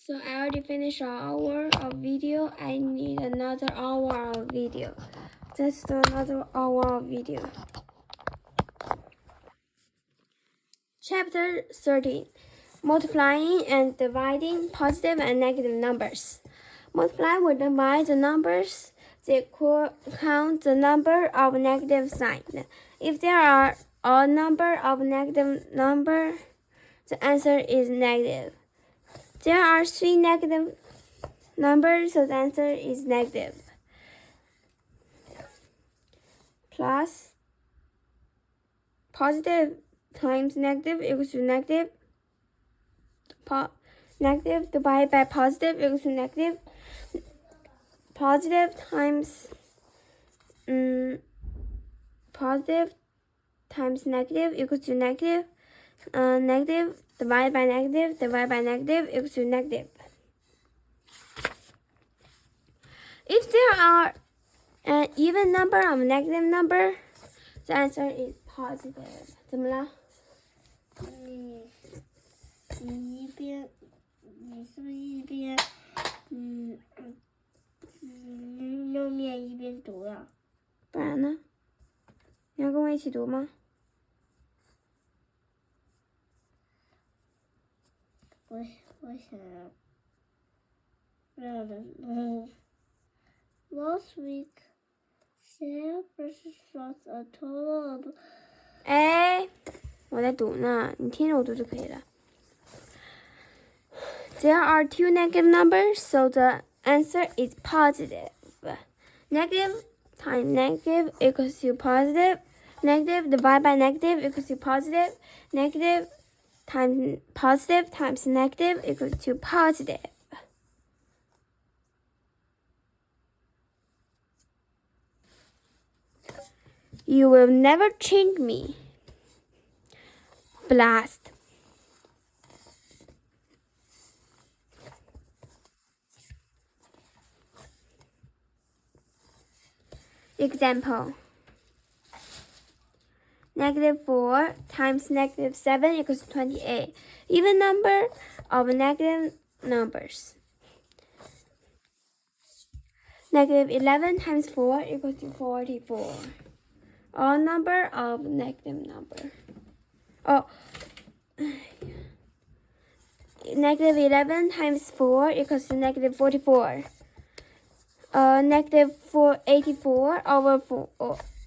So I already finished an hour of video. I need another hour of video. That's another hour of video. Chapter 13. Multiplying and dividing positive and negative numbers. Multiply will divide the numbers that count the number of negative signs. If there are a number of negative numbers, the answer is negative. There are 3 negative numbers, so the answer is negative. Plus positive times negative equals to negative. Negative divided by positive equals to negative. Positive times negative equals to negative. Negative divided by negative equals to negative. If there are an even number of negative number, the answer is positive. 怎么了？你是不是一边揉面一边读呀？不然呢？你要跟我一起读吗？我想要Last week, Sarah lost a total of. 哎，我在读呢，你听着我读就可以了。There are 2 negative numbers, so the answer is positive. Negative times negative equals to positive. Negative divided by negative equals to positive. Negative times positive times negative equals to positive. You will never change me. Blast. Example. -4 times -7 equals to 28. Even number of negative numbers. -11 times 4 equals to 44. All number of negative number. -11 times 4 equals to -44. -84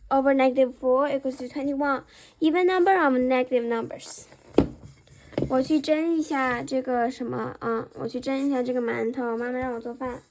over -4 equals to 21. Even number of negative numbers. 我去蒸一下这个什么啊？我去蒸一下这个馒头，妈妈让我做饭。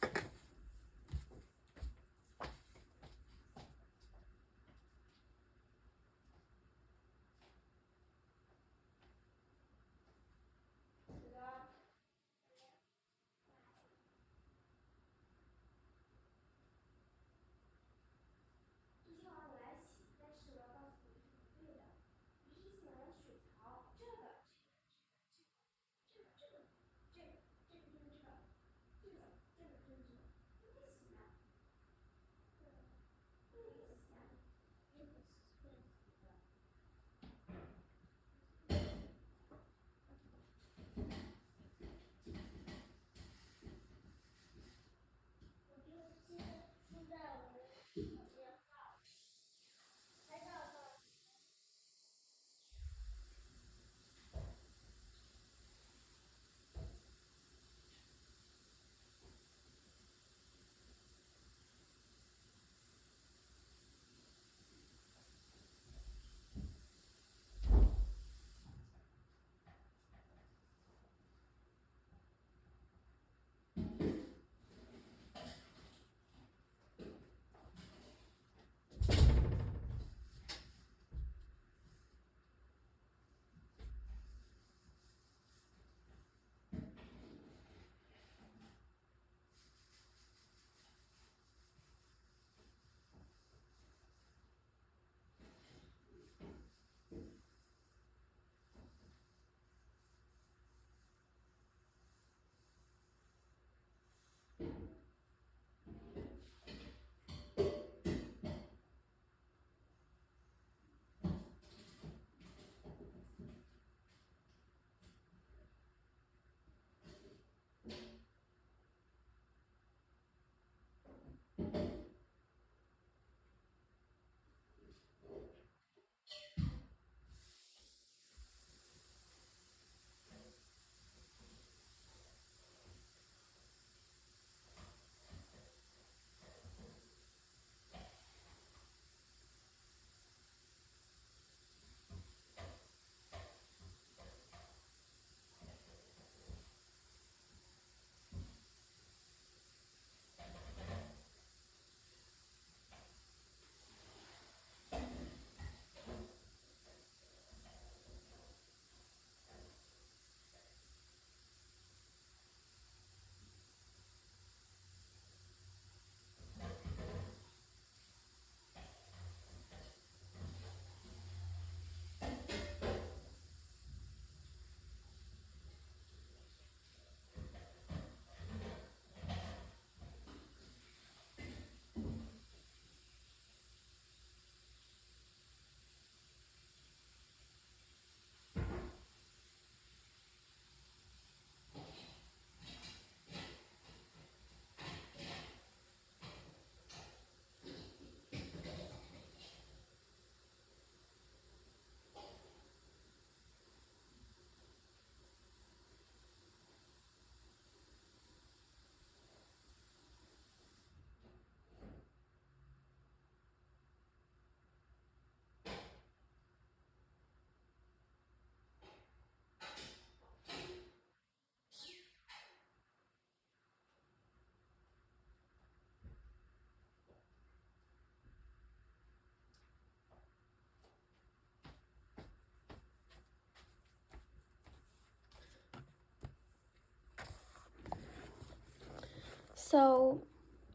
So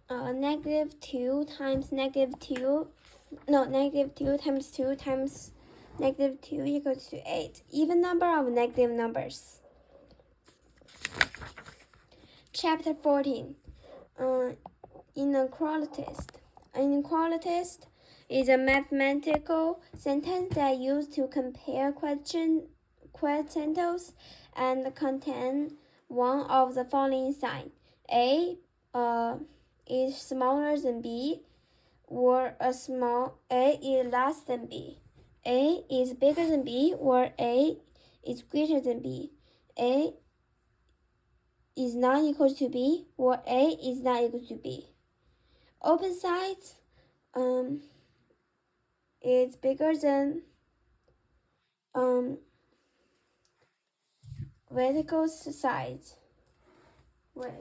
negative 2 times negative 2, no, negative 2 times 2 times negative 2 equals to 8. Even number of negative numbers. Chapter 14. Inequalitist. Inequalitist is a mathematical sentence that used to compare quantities and contain one of the following signs. A is smaller than B, or A is less than B. A is bigger than B, or A is greater than B. A is not equal to B, or A is not equal to B. Open side is bigger than vertical side. Wait.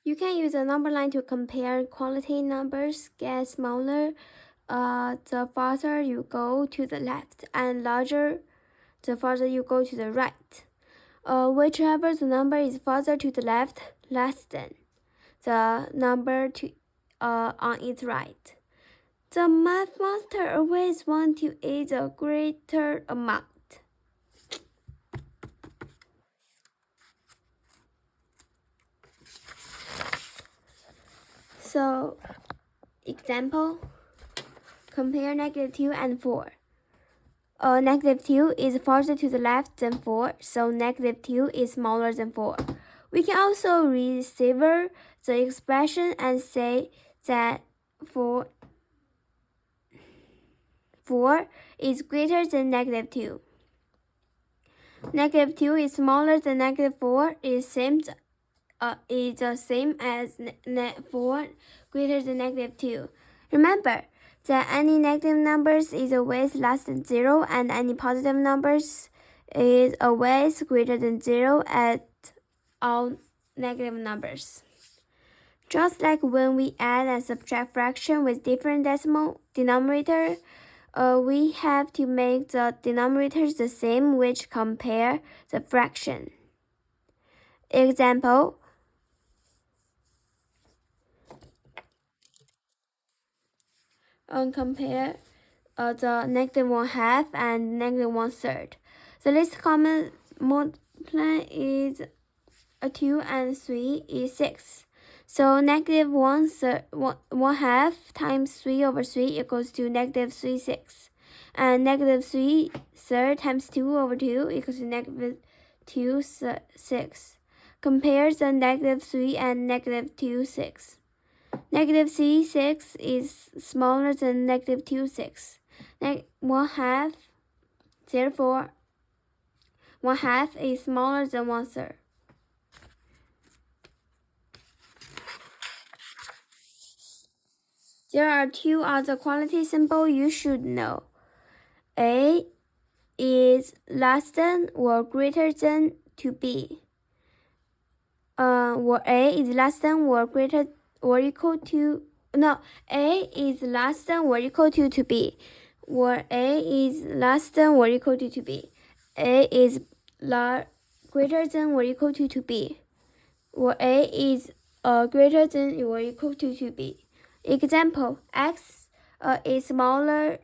You can use a number line to compare quality numbers. Get smaller the farther you go to the left, and larger the farther you go to the right. Whichever the number is farther to the left, less than the number on its right. The math master always wants to add a greater amount. So, example, compare -2 and 4. -2 is farther to the left than 4, so -2 is smaller than 4. We can also reserve the expression and say that 4 is greater than -2. -2 is smaller than -4 is the same as 4 greater than -2. Remember that any negative numbers is always less than 0, and any positive numbers is always greater than 0 at all negative numbers. Just like when we add and subtract fraction with different decimal denominator, we have to make the denominators the same, which compare the fraction. Example, compare the -1/2 and -1/3. The least common multiply is 2 and 3 is 6. So -1/2 times 3/3 equals to -3/6. And -3/3 times 2/2 equals to -2/6. Compare the -3 and -2/6. -3/6 is smaller than -2/6. 1/2, therefore, 1/2 is smaller than 1/3. There are two other quality symbols you should know. A is less than or greater than to B. Where A is less than or greater or equal to A is less than or equal to B. Where A is less than or equal to B. A is greater than or equal to B. Where A is greater than or equal to B. Example, x is smaller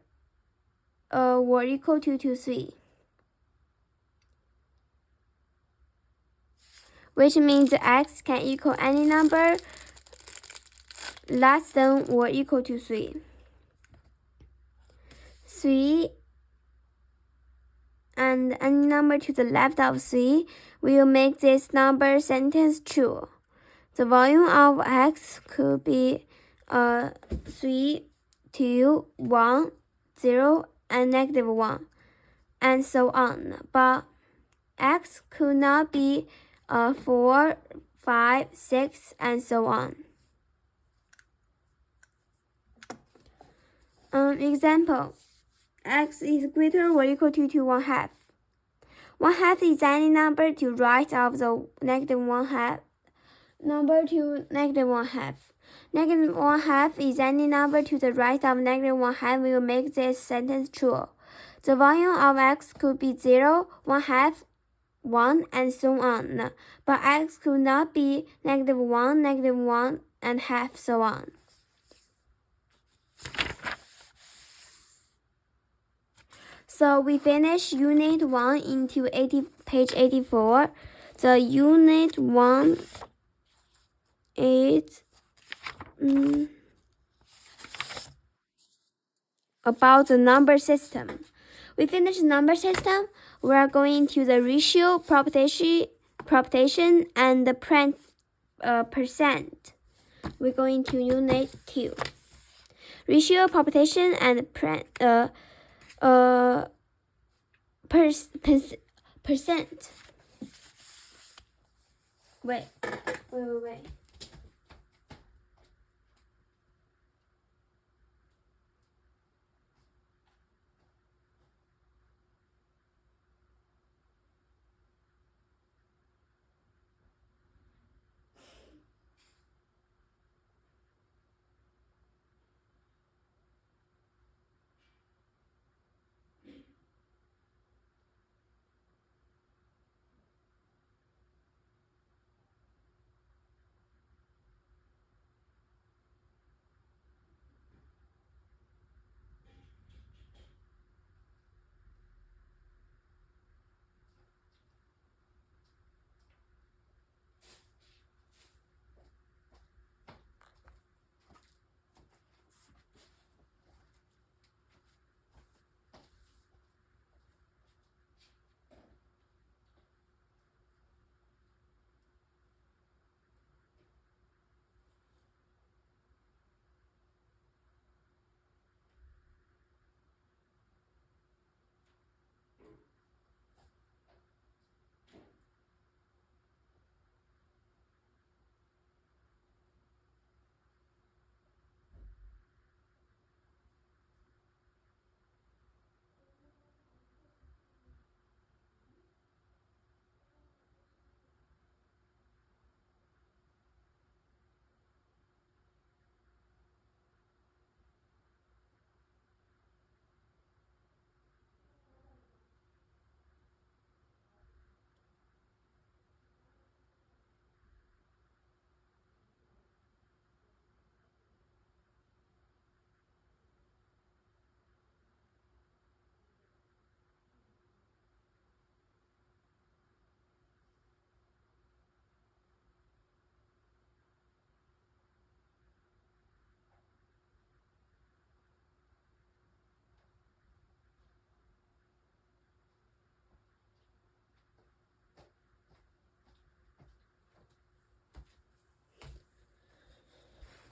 or equal to 3. Which means x can equal any number less than or equal to 3. 3 and any number to the left of 3 will make this number sentence true. The volume of x could be 3, 2, 1, 0, and -1, and so on. But x could not be 4, 5, 6, and so on. Example, x is greater or equal to 1/2. 1/2 is any number to right of the -1/2 number to -1/2. -1/2 is any number to the right of -1/2 will make this sentence true. The volume of x could be 0, 1/2, 1, and so on, but x could not be -1, -1, and half, so on. So we finish Unit 1 into page 84. The Unit 1 is about the number system. We finished number system. We are going to the ratio, propagation, and the percent. We're going to Unit 2. Ratio, propagation, and percent. Wait.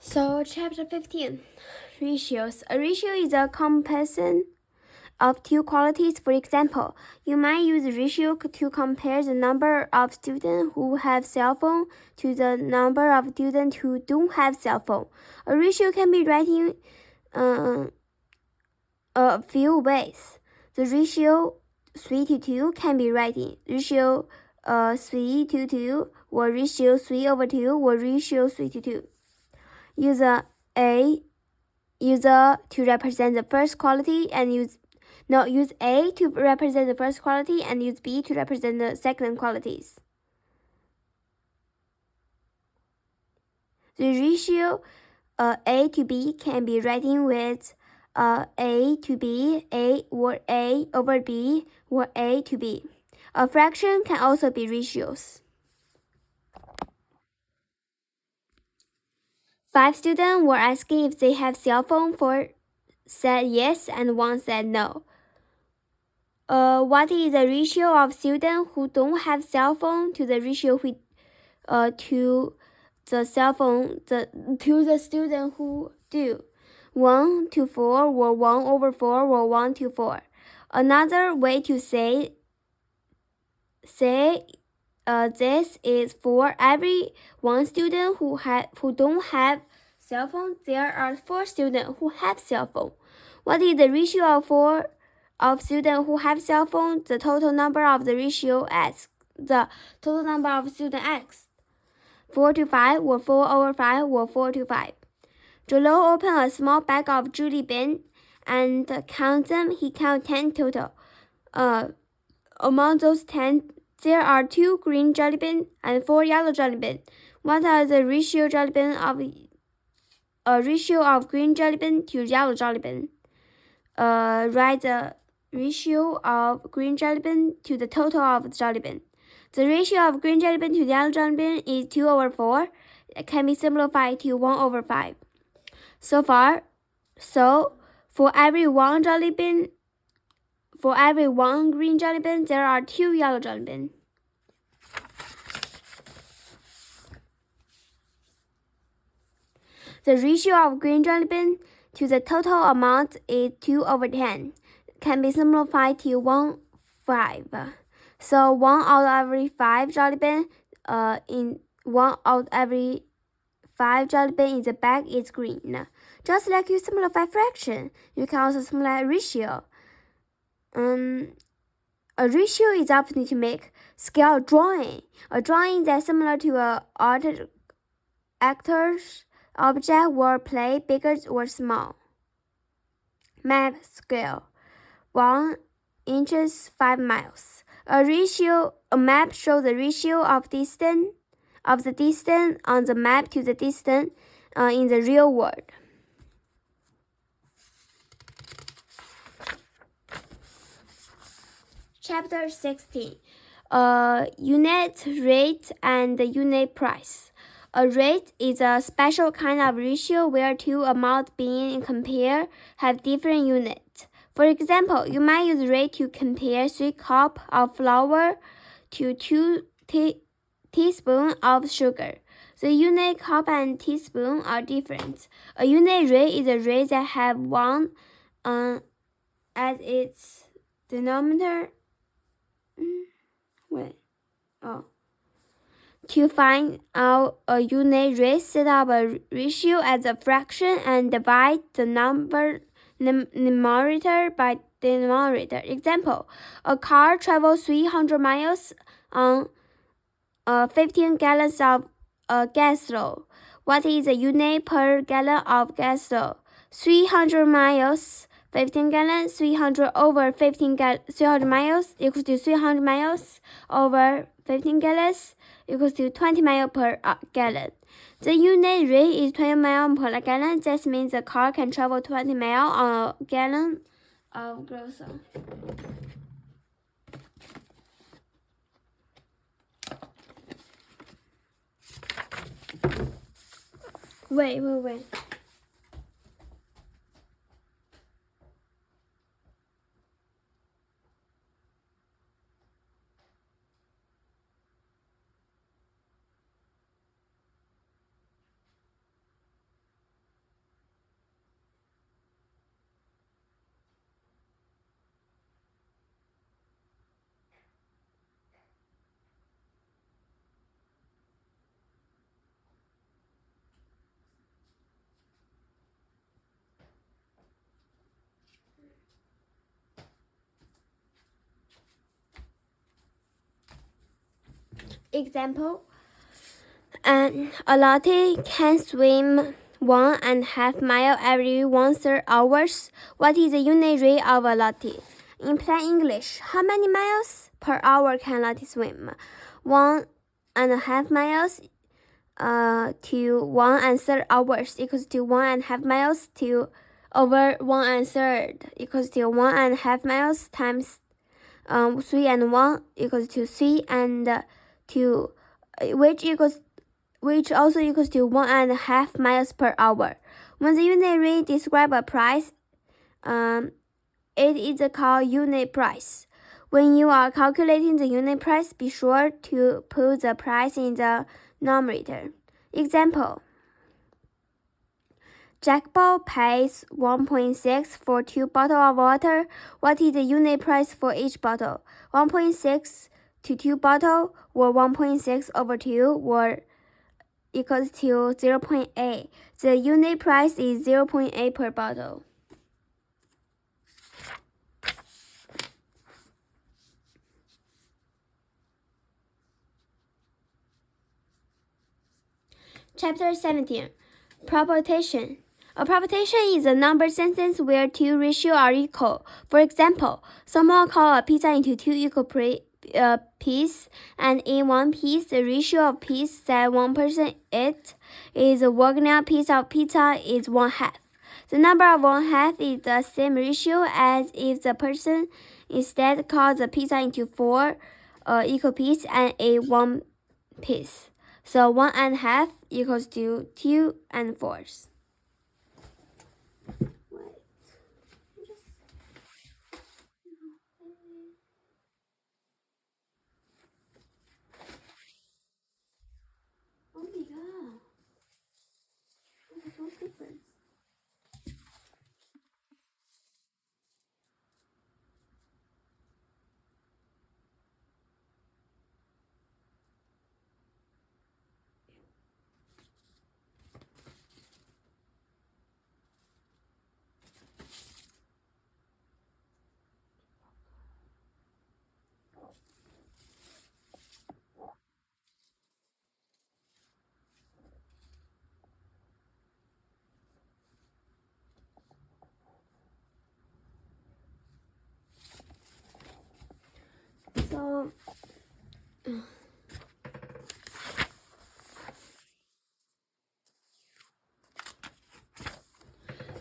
So, chapter 15, ratios. A ratio is a comparison of two qualities. For example, you might use a ratio to compare the number of students who have cell phone to the number of students who don't have cell phone. A ratio can be written a few ways. The ratio 3 to 2 can be written ratio 3 to 2 or ratio 3 over 2 or ratio 3 to 2. Use A to represent the first quality and use A to represent the first quality and use B to represent the second qualities. The ratio A to B can be written with A to B, A or A over B or A to B. A fraction can also be ratios. 5 students were asking if they have cell phone. 4 said yes and 1 said no. What is the ratio of students who don't have cell phone to the ratio to the cell phone to the student who do? 1 to 4 or 1 over 4 or 1 to 4. Another way to say this is for every 1 student who don't have cell phone, there are 4 students who have cell phone. What is the ratio of students who have cell phone? The total number of the ratio x. The total number of student x. 4 to 5 or 4 over 5 or 4 to 5. Jolo opened a small bag of jelly bean and count them. He counted 10 total. Among those 10, there are 2 green jelly beans and 4 yellow jelly beans. What are the ratio of green jelly bean to yellow jelly bean? Write the ratio of green jelly bean to the total of jelly bean. The ratio of green jelly bean to yellow jelly bean is 2 over 4. It can be simplified to 1 over 5. So for every 1 green jelly bean, there are 2 yellow jelly beans. The ratio of green jelly bean to the total amount is 2 over 10. It can be simplified to 1/5. So 1 out of every 5 jelly bean in 1 out of every 5 jelly bean in the bag is green. Just like you simplify fraction, you can also simplify ratio. A ratio is often to make scale drawing. A drawing that's similar to a actor's object or play, bigger or small. Map scale 1 inches 5 miles. A map shows the ratio of the distance on the map to the distance in the real world. Chapter 16. Unit rate and unit price. A rate is a special kind of ratio where two amounts being compared have different units. For example, you might use rate to compare 3 cups of flour to 2 teaspoons of sugar. The unit cup and teaspoon are different. A unit rate is a rate that has 1 as its denominator. To find out a unit rate, set up a ratio as a fraction and divide the numerator by denominator. Example, a car travels 300 miles on 15 gallons of gasoline. What is the unit per gallon of gasoline? 300 miles, 15 gallons, 300 over 300 miles equals to 300 miles over 15 gallons equals to 20 miles per gallon. The unit rate is 20 miles per gallon. That means the car can travel 20 miles on a gallon of gasoline. Wait. Example, a Lottie can swim 1.5 miles every 1/3 hours. What is the unit rate of a Lottie? In plain English, how many miles per hour can Lottie swim? 1.5 miles to 1/3 hours equals to 1.5 miles to over 1/3 equals to 1.5 miles times 3 and 1 equals to 3 and 2, which also equals to 1.5 miles per hour. When the unit rate describes a price, it is called unit price. When you are calculating the unit price, be sure to put the price in the numerator. Example, Jack Ball pays 1.6 for 2 bottles of water. What is the unit price for each bottle? 1.6 to 2 bottles, or 1.6 over 2, or equals to 0.8. The unit price is 0.8 per bottle. Chapter 17. Proportion. A proportion is a number sentence where two ratios are equal. For example, someone cut a pizza into 2 equal pieces, and in one piece, the ratio of pieces that one person eats is working out piece of pizza is 1/2. The number of 1/2 is the same ratio as if the person instead cut the pizza into 4 equal pieces and ate 1 piece. So 1.5 equals to 2 4. Oh my god. What's the difference? So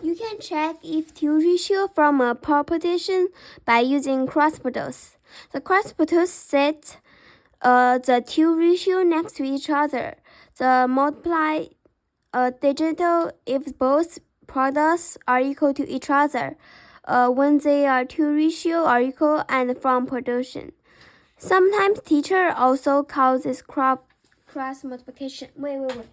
you can check if two ratio from a proportion by using cross products. The cross products set the two ratio next to each other. The multiply digital if both products are equal to each other. When they are two ratio are equal and from production. Sometimes teacher also calls this cross multiplication. Wait.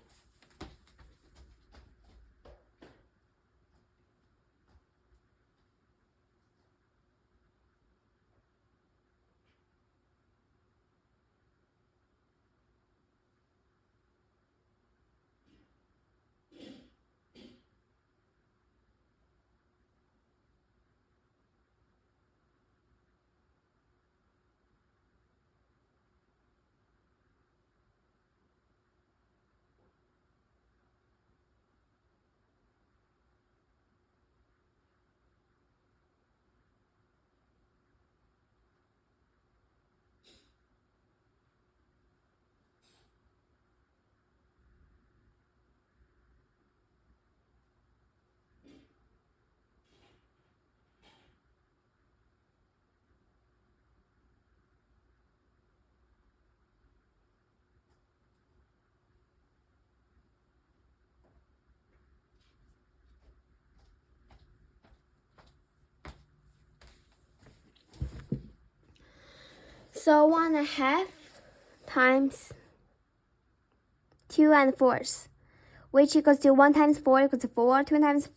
So 1.5 times 2 4, which equals to 1 times 4 equals to 4, 2 times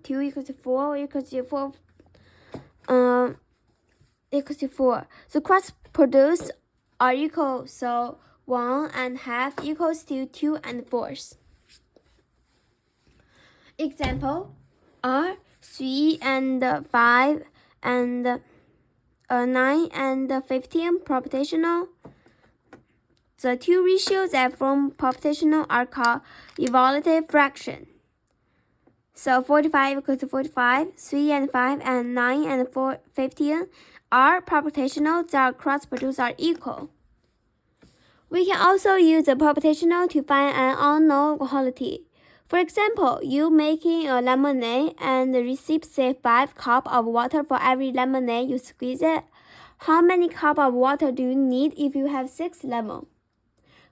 2 equals to 4 equals to 4 equals to 4. So cross products are equal, so 1.5 equals to 2 4. Example are 3 and 5 and 9 and 15 proportional. The two ratios that form proportional are called evaluative fraction. So 45 equals to 45, 3 and 5 and 9 and 15 are proportional. Their cross products are equal. We can also use the proportional to find an unknown quantity. For example, you making a lemonade and receive say 5 cups of water for every lemonade you squeeze it. How many cups of water do you need if you have 6 lemons?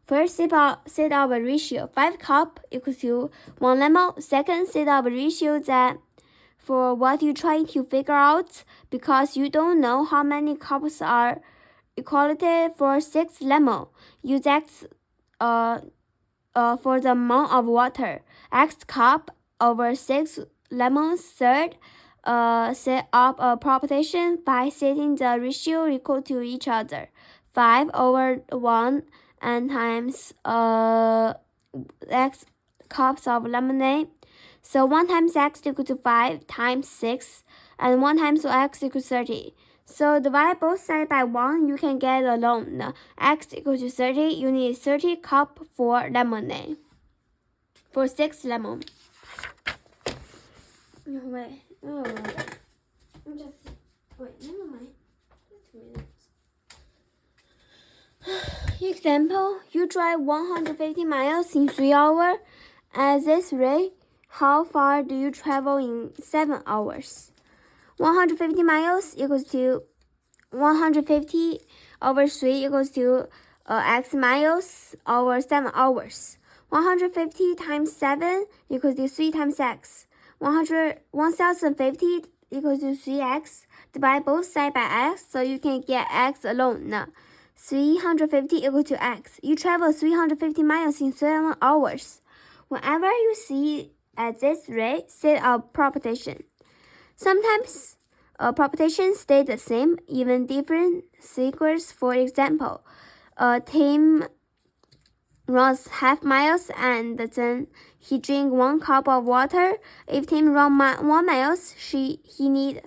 First, set up a ratio. 5 cups equals to 1 lemon. Second, set up a ratio that for what you're trying to figure out, because you don't know how many cups are equality for 6 lemons. Use X for the amount of water. X cup over 6 lemons. Third, set up a proportion by setting the ratio equal to each other. 5 over 1 and times X cups of lemonade. So 1 times X equals to 5 times 6, and 1 times X equals 30. So divide both sides by 1, you can get alone. X equals to 30, you need 30 cups for lemonade. For 6 lemons. No, wait. Oh, wait, never mind. Just 2 minutes. Example, you drive 150 miles in 3 hours. At this rate, how far do you travel in 7 hours? 150 miles equals to 150 over 3 equals to X miles over 7 hours. 150 times 7 equals to 3 times X. 1050 equals to 3X. Divide both sides by X so you can get X alone. 350 equals to X. You travel 350 miles in 7 hours. Whenever you see at this rate, set a proportion. Sometimes proportions stay the same, even different sequence. For example, a team runs half miles and then he drink 1 cup of water. If team run 1 miles, he need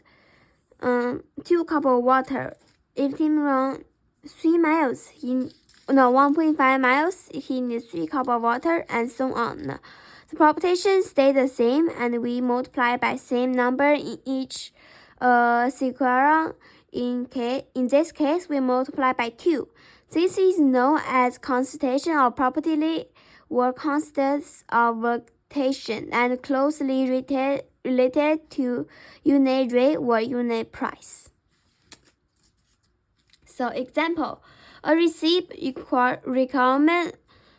2 cups of water. If team run 3 miles, 1.5 miles, he needs 3 cups of water, and so on. The proportions stay the same, and we multiply by same number in each sequence. In this case, we multiply by 2. This is known as concentration of property or constants of rotation, and closely related to unit rate or unit price. So example, a receipt requirement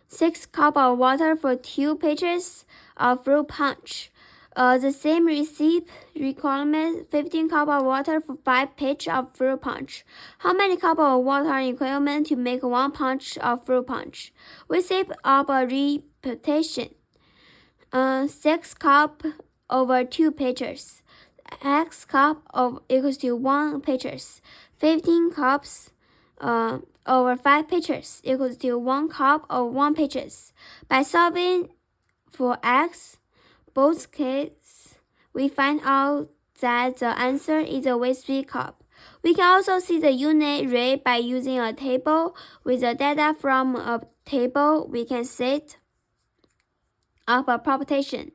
6 cups of water for 2 pitchers of fruit punch. The same receipt requirement 15 cups of water for 5 pitches of fruit punch. How many cups of water are required to make 1 punch of fruit punch? We set up a repetition. 6 cups over 2 pitchers. X cup equals to 1 pitchers. 15 cups over 5 pitchers equals to 1 cup of 1 pitchers. By solving for X, both cases, we find out that the answer is always 3 cups. We can also see the unit rate by using a table. With the data from a table, we can set up a proportion.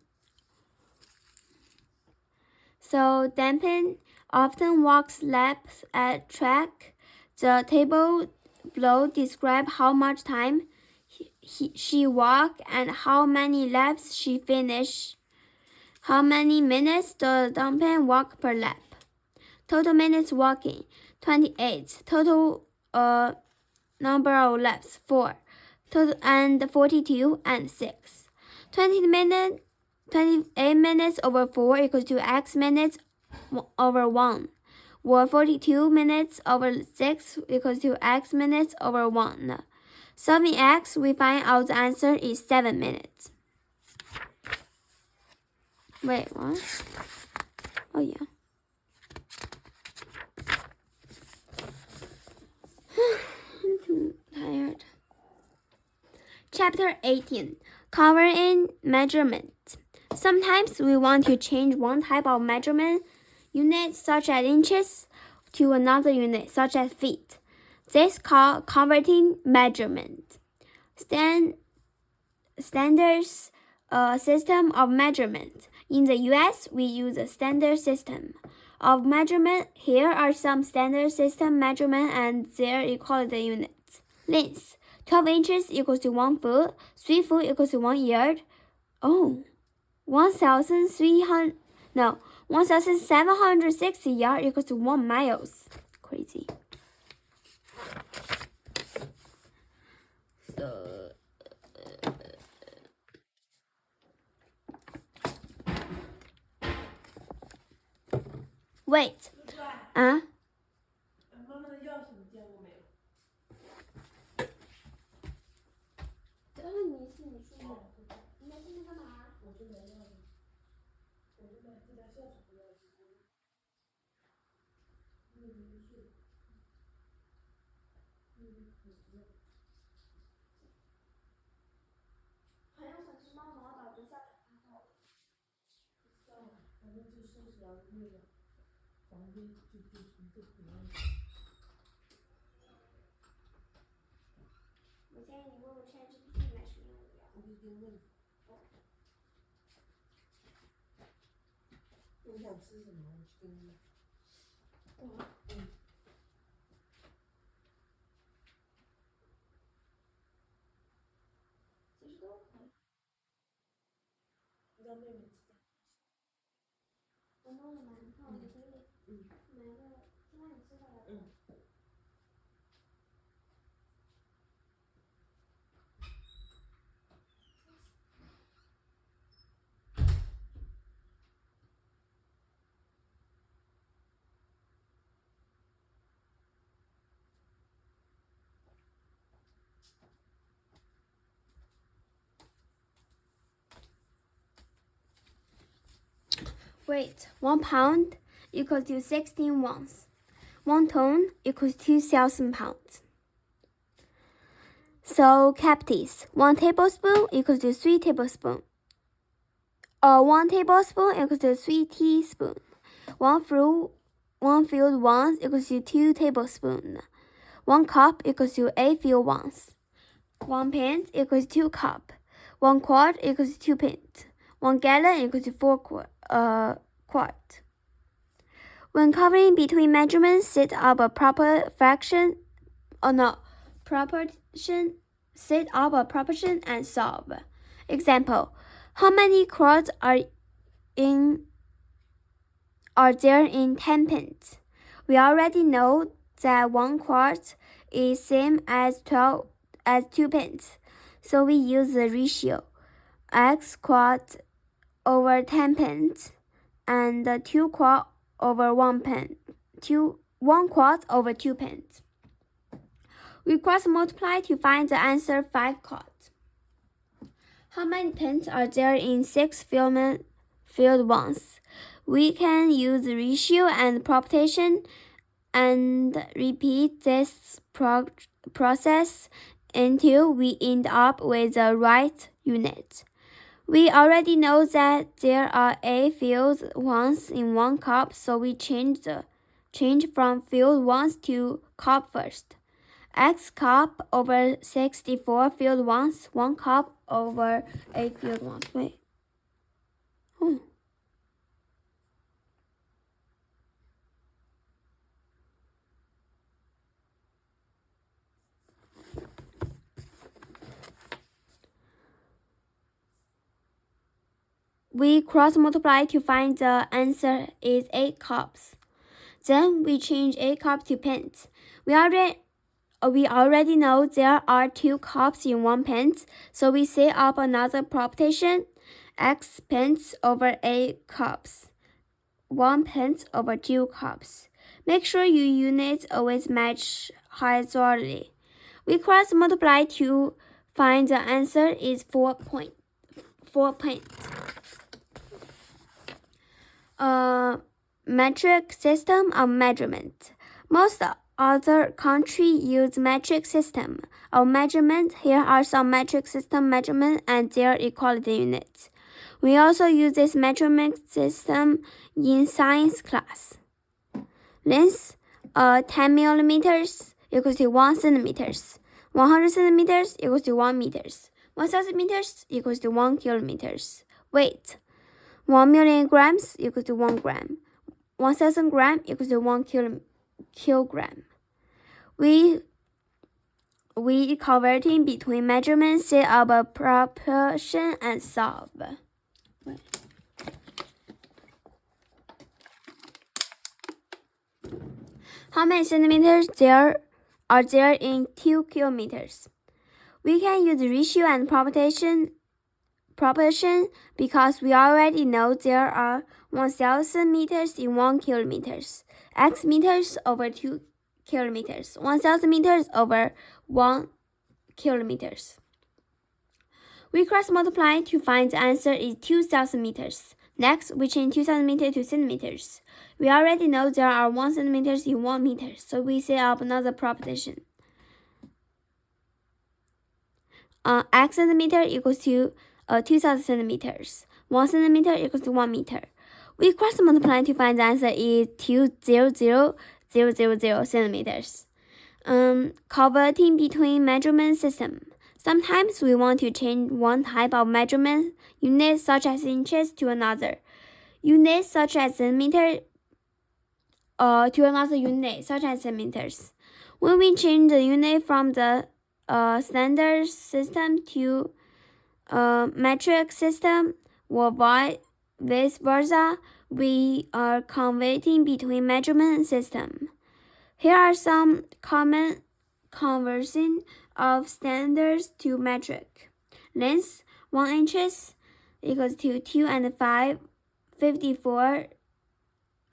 So Dampen often walks laps at track. The table below describes how much time she walked and how many laps she finished. How many minutes does Dampen walk per lap? Total minutes walking, 28. Total number of laps, 4. Total and 42 and 6. 28 minutes over 4 equals to X minutes over 1. Or 42 minutes over 6 equals to X minutes over 1. Solving X, we find out the answer is 7 minutes. Wait, what? Oh, yeah. I'm too tired. Chapter 18. Covering measurement. Sometimes we want to change one type of measurement unit, such as inches, to another unit, such as feet. This is called converting measurement. standards system of measurement. In the US, we use a standard system of measurement. Here are some standard system measurement and their equality units. Length: 12 inches equals to 1 foot, 3 foot equals to 1 yard. 1,760 yards equals to 1 miles. Crazy. So weight. 啊？妈妈的钥匙你见过没有？然后你说你在现在干嘛？我这边钥匙，我这边这家校车的钥匙。好像想吃猫毛导致下水太厚。反正就收拾了那个房间，就回来了。我建议你问问 ChatGPT 买什么样的药。我已经问了。你想吃什么？我去给你买。其实都可以。让妹妹吃点。我弄了嘛，你看我的经历。买个先让你吃的。Weight: 1 pound equals to 16 ounces. 1 ton equals 2,000 pounds. So cavities: 1 tablespoon equals to 3 tablespoons. 1 tablespoon equals to 3 teaspoons. 1 filled ounce equals to 2 tablespoons. 1 cup equals to 8 filled ounces. 1 pint equals to 2 cups. 1 quart equals to 2 pints. 1 gallon equals to 4 quart. When covering between measurements, set up a proportion and solve. Example: how many quarts are there in 10 pints? We already know that 1 quart is same as 2 pints, so we use the ratio x quart over 10 pints and 2 quart over 1 pint. 1 quart over 2 pints. We cross multiply to find the answer 5 quarts. How many pints are there in 6 filled ones? We can use the ratio and proportion and repeat this process until we end up with the right unit. We already know that there are 8 filled ones in 1 cup, so we change from filled ones to cup first. X cup over 64 filled ones, 1 cup over 8 filled ones. Wait. We cross multiply to find the answer is 8 cups. Then we change 8 cups to pints. We already know there are 2 cups in 1 pint, so we set up another proportion: x pints over 8 cups, 1 pint over 2 cups. Make sure your units always match horizontally. We cross multiply to find the answer is 4 pints. Metric system of measurement. Most other countries use metric system of measurement. Here are some metric system measurement and their equality units. We also use this measurement system in science class. Length: 10 millimeters equals to 1 centimeters. 100 centimeters equals to 1 meters. 1000 meters equals to 1 kilometers. Weight. 1 million grams equals to 1 gram. 1000 gram equals to 1 kilogram. We converting between measurements, set up a proportion and solve. How many centimeters are there in 2 kilometers? We can use ratio and proportion because we already know there are 1000 meters in 1 kilometers. X meters over 2 kilometers. 1000 meters over 1 kilometers. We cross multiply to find the answer is 2000 meters. Next, we change 2000 meters to centimeters. We already know there are 1 centimeters in 1 meter, so we set up another proposition. X centimeter equals to 2000 centimeters. 1 centimeter equals to 1 meter. We cross multiply to find the answer is 200,000 centimeters. Converting between measurement system. Sometimes we want to change one type of measurement unit such as inches to another. Units such as centimeter to another unit such as centimeters. When we change the unit from the standard system to metric system or vice versa, we are converting between measurement system. Here are some common conversion of standards to metric. Length 1 inches equals to 2 and 5 54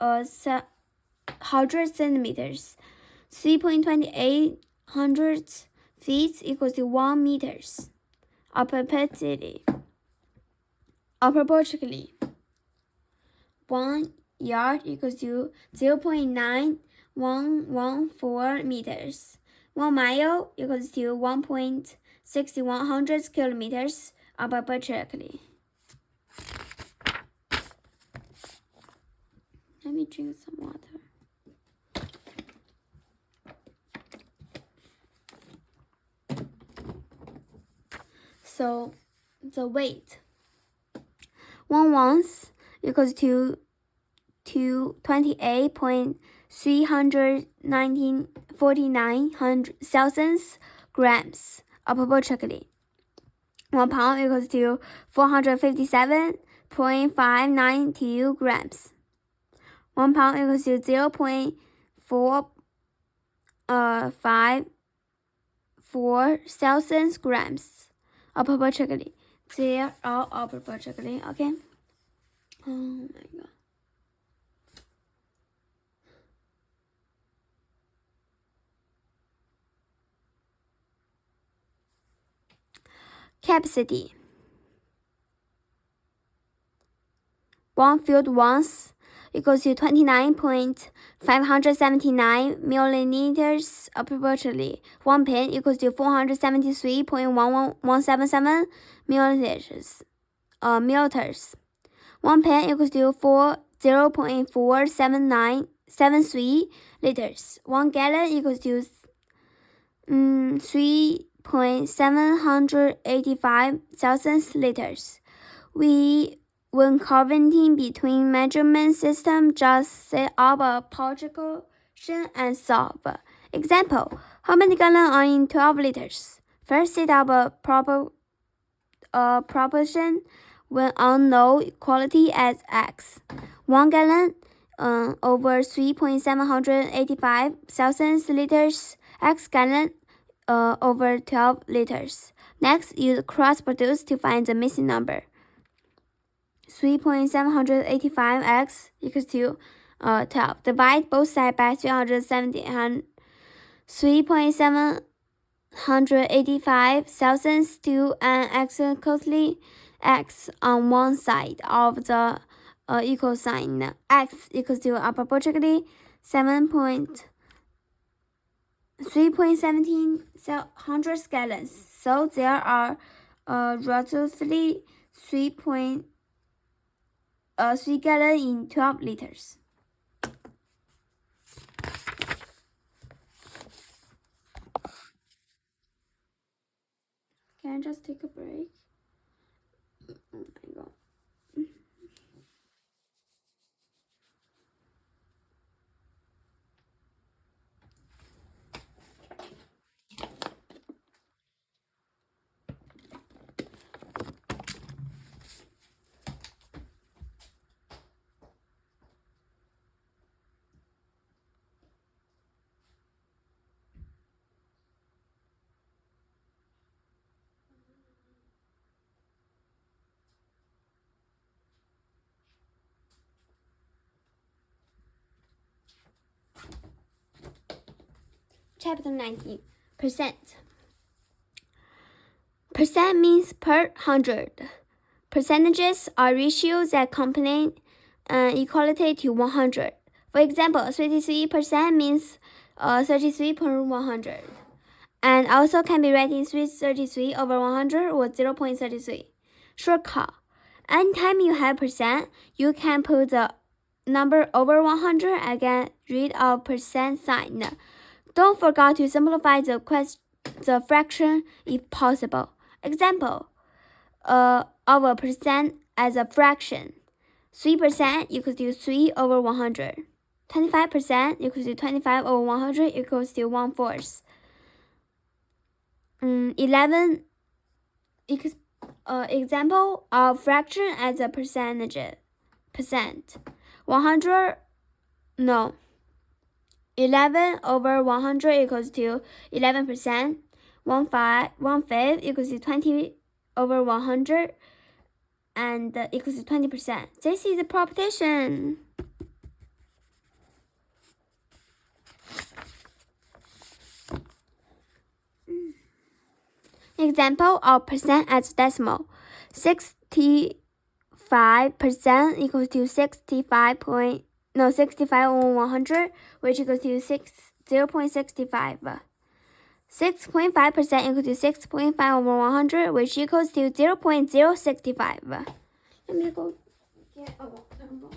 100 centimeters. 3.28 feet equals to 1 meters. Appropriately. 1 yard equals to 0.9114 meters. 1 mile equals to 1.6100 kilometers. Appropriately. Let me drink some water. So, the weight. 1 ounce equals to 28.349 thousands grams. Approximately. 1 pound equals to 457.592 grams. 1 pound equals to 0.454 thousand grams. Approximately. They are all approximately, okay? Oh my god. Capacity. 1 filled ounce equals to 29.579 milliliters approximately. 1 pen equals to 473.1177 milliliters. 1 pen equals to 0.47973 liters. 1 gallon equals to 3.785 thousand liters. When converting between measurement system, just set up a proportion and solve. Example, how many gallons are in 12 liters? First, set up a proportion when unknown quantity as X. 1 gallon over 3.785 thousand liters, X gallon over 12 liters. Next, use cross produce to find the missing number. 3.785x equals to 12. Divide both sides by 3.785 thousandths to an exactly x on one side of the equal sign. X equals to approximately 3.17 hundred gallons. So there are roughly 3 gallons in 12 liters. just take a break? Oh my god. Chapter 19. Percent. Percent means per hundred. Percentages are ratios that accompany equality to 100. For example, 33% means 33 per 100. And also can be written 33 over 100 or 0.33. Shortcut. Anytime you have percent, you can put the number over 100 and get rid of percent sign. Don't forget to simplify the fraction if possible. Example of a percent as a fraction. 3% equals to 3 over 100. 25% equals to 25 over 100 equals to 1/4. 11 example of fraction as a percent. 11 over 100 equals to 11%. 1/5 equals to 20 over 100 and equals to 20%. This is the proportion. Example of percent as decimal. 65% equals to 65 over 100, which equals to 0.65. 6.5% equals to 6.5 over 100, which equals to 0.065. Let me go get a number.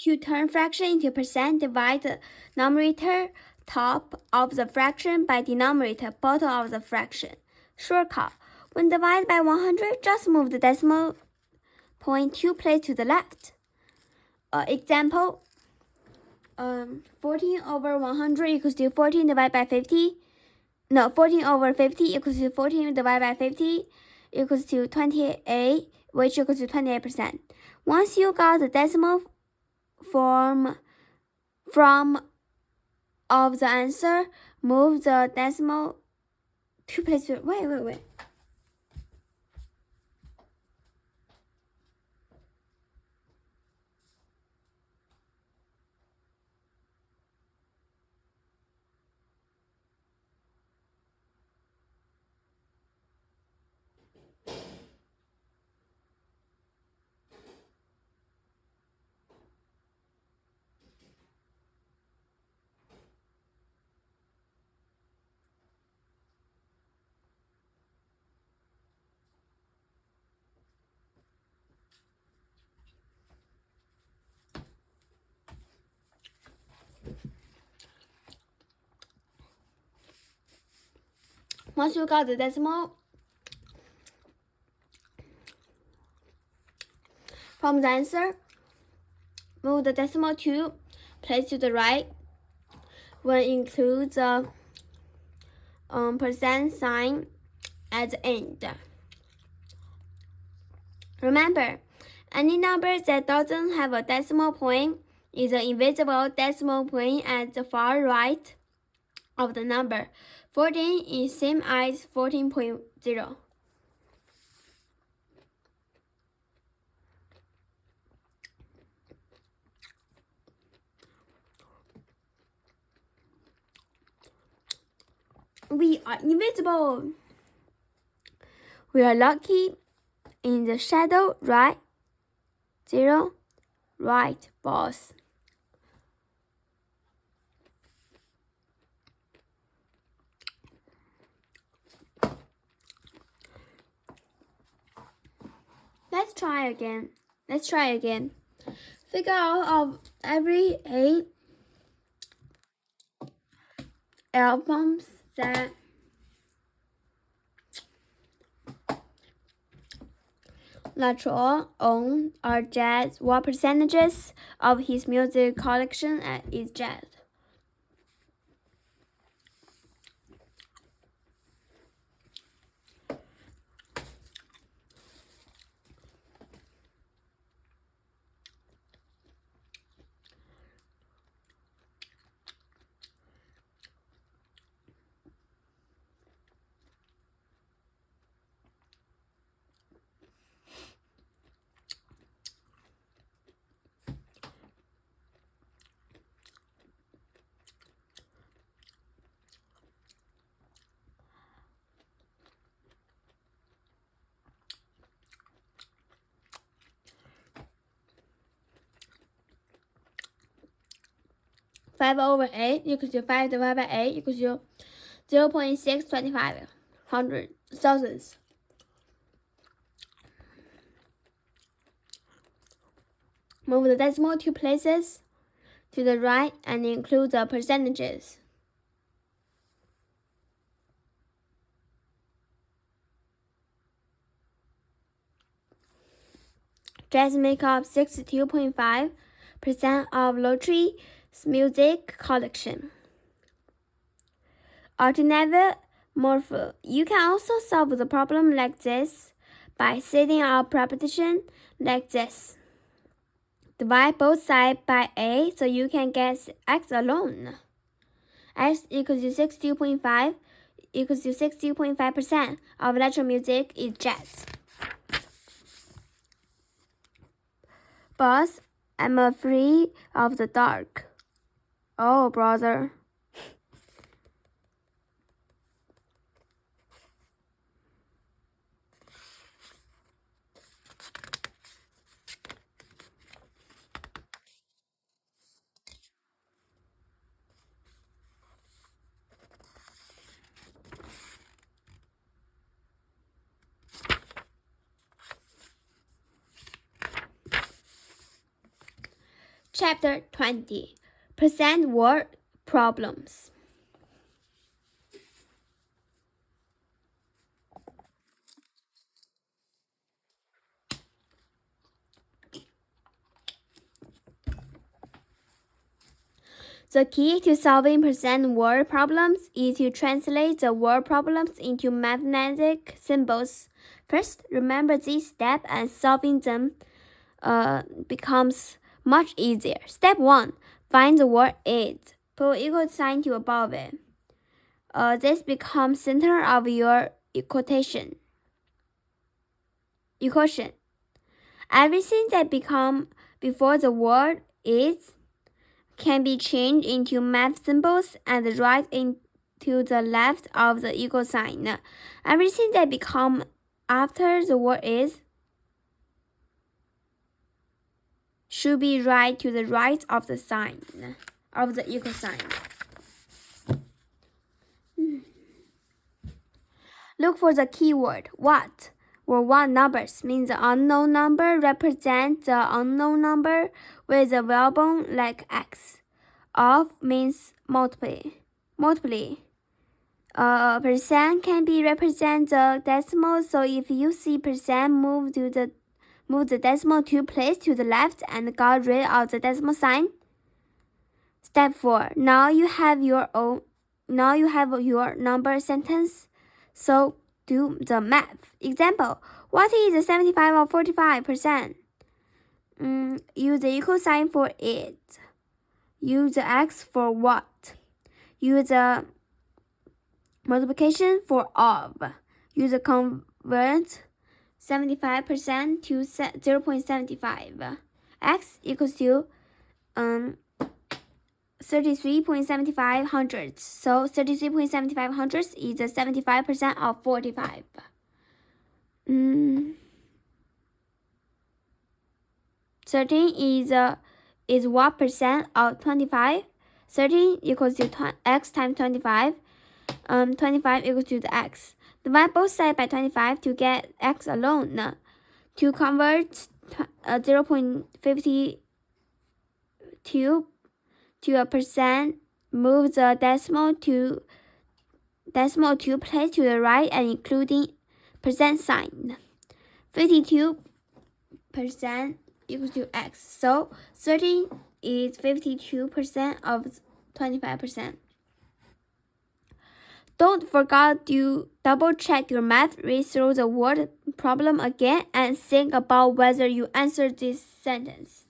To turn fraction into percent, divide the numerator top of the fraction by denominator bottom of the fraction. Shortcut. When divided by 100, just move the decimal point 2 places to the left. Example, 14 over 100 equals to 14 divided by 50. No, 14 over 50 equals to 14 divided by 50 equals to 28, which equals to 28%. Once you got the decimal form of the answer, move the decimal 2 places. Wait. Once you got the decimal from the answer, move the decimal 2 place to the right. When include the percent sign at the end. Remember, any number that doesn't have a decimal point is an invisible decimal point at the far right of the number. 14 is same as 14.0. We are invisible. We are lucky. In the shadow, right? 0. Right, boss. Let's try again. Figure out of every 8 albums that Latrobe owned are jazz. What percentages of his music collection is jazz? Five over 8 equals to 5 divided by 8 equals to 0.625 thousandths. Move the decimal 2 places to the right and include the percentages. Jazz make up 62.5% of Lottery's music collection. Alternative morpho. You can also solve the problem like this by setting up proposition like this. Divide both sides by a so you can get x alone. X equals to 62.5 equals to 62.5% of electro music is jazz. Boss, I'm afraid of the dark. Oh, brother. Chapter 20. Present word problems. The key to solving present word problems is to translate the word problems into mathematic symbols. First, remember this step and solving them becomes much easier. Step 1. Find the word it. Put equal sign to above it. This becomes center of your equation. Everything that become before the word is can be changed into math symbols and right into the left of the equal sign. Everything that become after the word is should be right to the right of the sign of the equal sign. Look for the keyword what or what numbers means the unknown number represents the unknown number with a variable like x. Of means multiply. Percent can be represent the decimal, so if you see percent move the decimal 2 places to the left and got rid of the decimal sign. Step 4. Now you have your number sentence. So do the math. Example, what is 75 or 45%? Use the equal sign for it. Use the x for what? Use the Multiplication for of. Use a convert 75% to 0.75. X equals to 33.75 hundredths. So 33.75 hundredths is 75% of 45. 13 is what percent of 25? 13 equals to x times 25. 25 equals to the x. Divide both sides by 25 to get x alone. To convert 0.52 to a percent, move the decimal two place to the right and including percent sign. 52% equals to x. So 13 is 52% of 25%. Don't forget to double check your math, read through the word problem again, and think about whether you answered this sentence.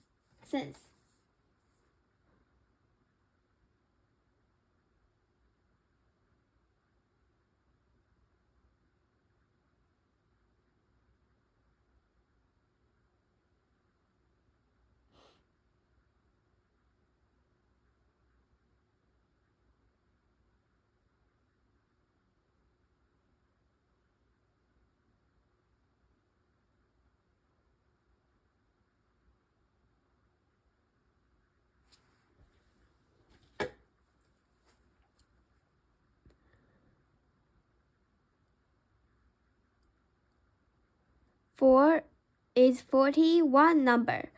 4 is 41 number.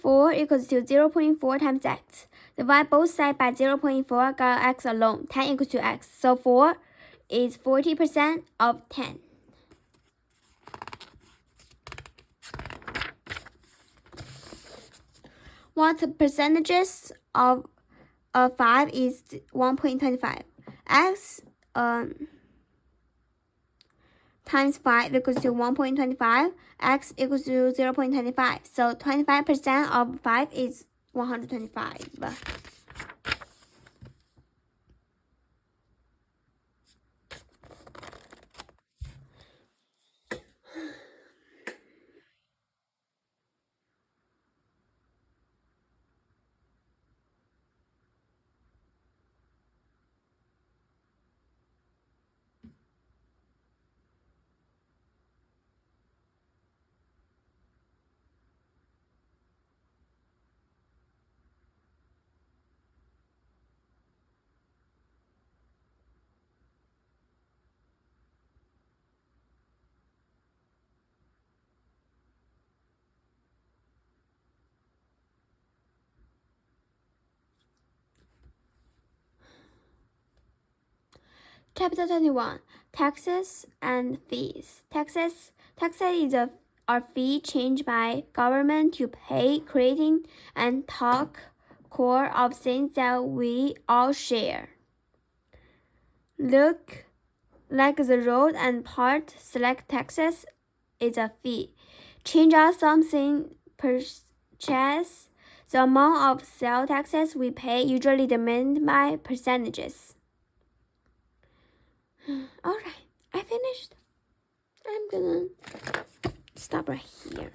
4 equals to 0.4 times x. Divide both sides by 0.4, got x alone. 10 equals to x. So 4 is 40% of 10. What percentages of 5 is 1.25? X times 5 equals to 1.25. X equals to 0.25. So 25% of 5 is 125. Chapter 21. Taxes and fees. Taxes is a fee charged by government to pay, creating and talk core of things that we all share. Look like the road and part select taxes is a fee. Change out something purchase. The amount of sale taxes we pay usually determined by percentages. Alright, I finished. I'm gonna stop right here.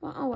1 hour.